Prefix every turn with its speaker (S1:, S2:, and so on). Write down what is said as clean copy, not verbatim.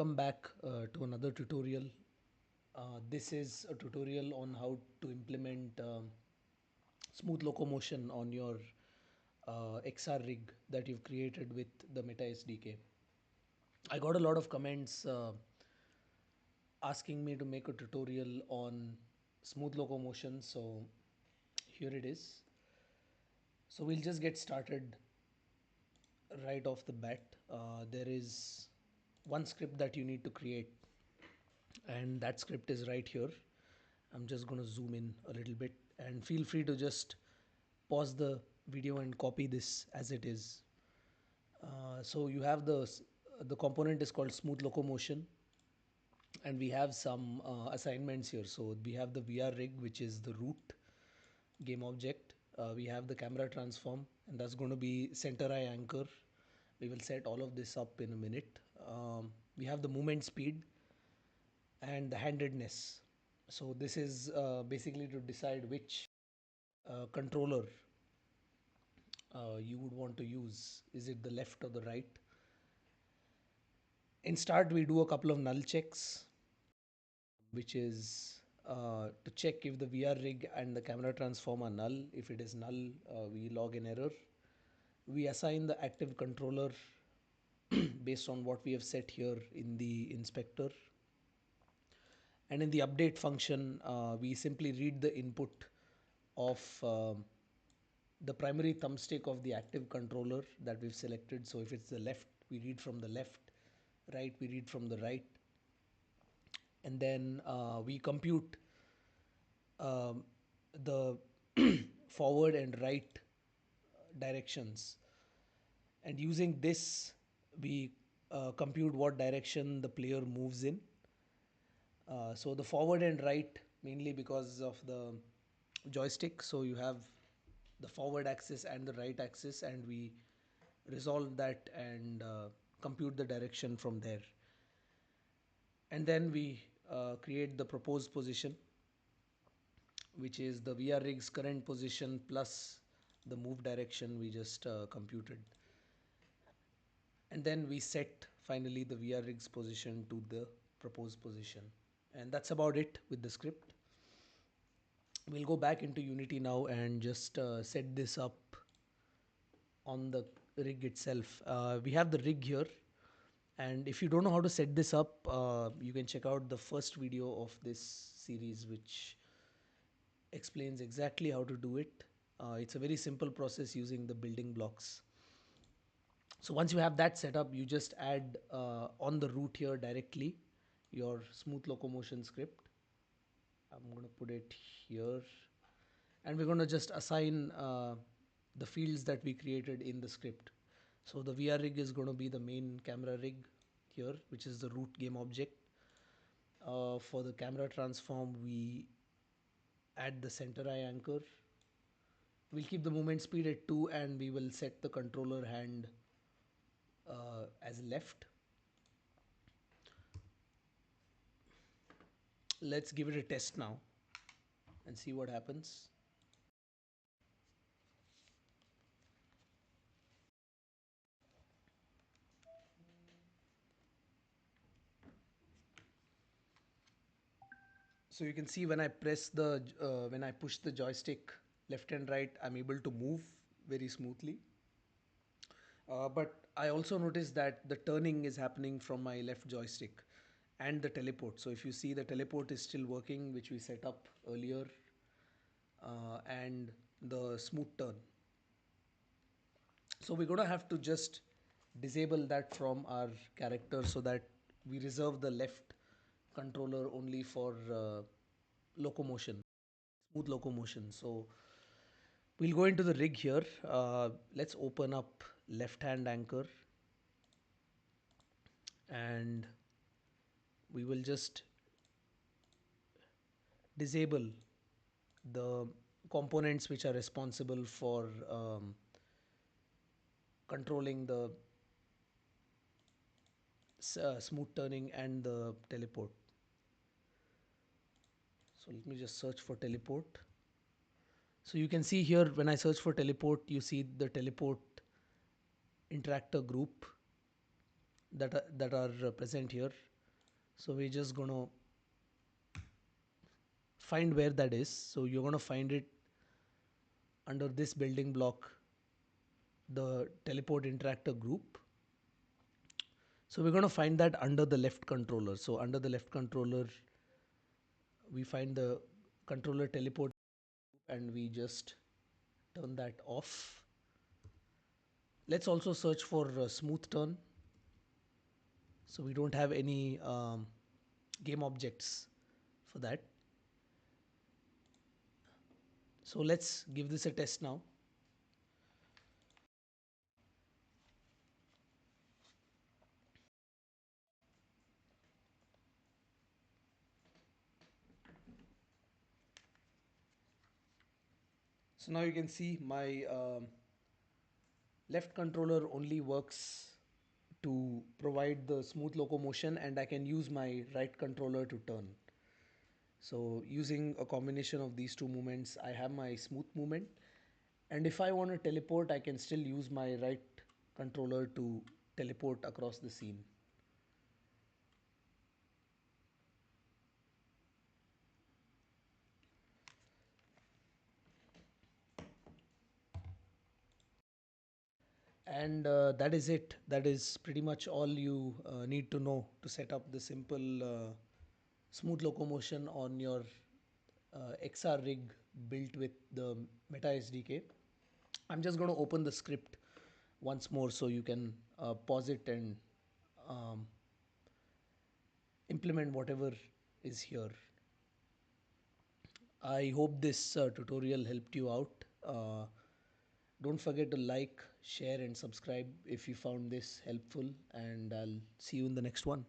S1: welcome back to another tutorial. This is a tutorial on how to implement smooth locomotion on your XR rig that you've created with the Meta SDK. I got a lot of comments asking me to make a tutorial on smooth locomotion, so here it is. So we'll just get started right off the bat. There is one script that you need to create, and that script is right here. I'm just going to zoom in a little bit, and feel free to just pause the video and copy this as it is. So you have the component is called smooth locomotion, and we have some assignments here. So we have the VR rig, which is the root game object. We have the camera transform, and that's going to be center eye anchor. We will set all of this up in a minute. We have the movement speed and the handedness. So this is basically to decide which controller you would want to use. Is it the left or the right? In start, we do a couple of null checks, which is to check if the VR rig and the camera transform are null. If it is null, we log an error. We assign the active controller based on what we have set here in the inspector. And in the update function, we simply read the input of the primary thumbstick of the active controller that we've selected. So if it's the left, we read from the left, right, we read from the right. And then we compute the forward and right directions. And using this, we compute what direction the player moves in. So the forward and right, mainly because of the joystick. So you have the forward axis and the right axis, and we resolve that and compute the direction from there. And then we create the proposed position, which is the VR rig's current position plus the move direction we just computed. And then we set finally the VR rig's position to the proposed position. And that's about it with the script. We'll go back into Unity now and just set this up on the rig itself. We have the rig here, and if you don't know how to set this up, you can check out the first video of this series, which explains exactly how to do it. It's a very simple process using the building blocks. So once you have that set up, you just add on the root here directly your smooth locomotion script. I'm going to put it here, and we're going to just assign the fields that we created in the script. So the VR rig is going to be the main camera rig here, which is the root game object. For the camera transform, we add the center eye anchor. We'll keep the movement speed at 2, and we will set the controller hand as left. Let's give it a test now and see what happens. So you can see when I when I push the joystick left and right, I'm able to move very smoothly. But I also noticed that the turning is happening from my left joystick and the teleport. So if you see, the teleport is still working, which we set up earlier, and the smooth turn. So we're going to have to just disable that from our character so that we reserve the left controller only for locomotion, smooth locomotion. So we'll go into the rig here. Let's open up left hand anchor, and we will just disable the components which are responsible for controlling the smooth turning and the teleport. So let me just search for teleport. So you can see here, when I search for teleport, you see the teleport interactor group that are present here. So we're just going to find where that is. So you're going to find it under this building block, the teleport interactor group. So we're going to find that under the left controller. So under the left controller, we find the controller teleport and we just turn that off. Let's also search for smooth turn. So we don't have any game objects for that. So let's give this a test now. So now you can see my left controller only works to provide the smooth locomotion, and I can use my right controller to turn. So using a combination of these two movements, I have my smooth movement. And if I want to teleport, I can still use my right controller to teleport across the scene. And that is it. That is pretty much all you need to know to set up the simple smooth locomotion on your XR rig built with the Meta SDK. I'm just going to open the script once more so you can pause it and um, implement whatever is here. I hope this tutorial helped you out. Don't forget to like, share, and subscribe if you found this helpful, and I'll see you in the next one.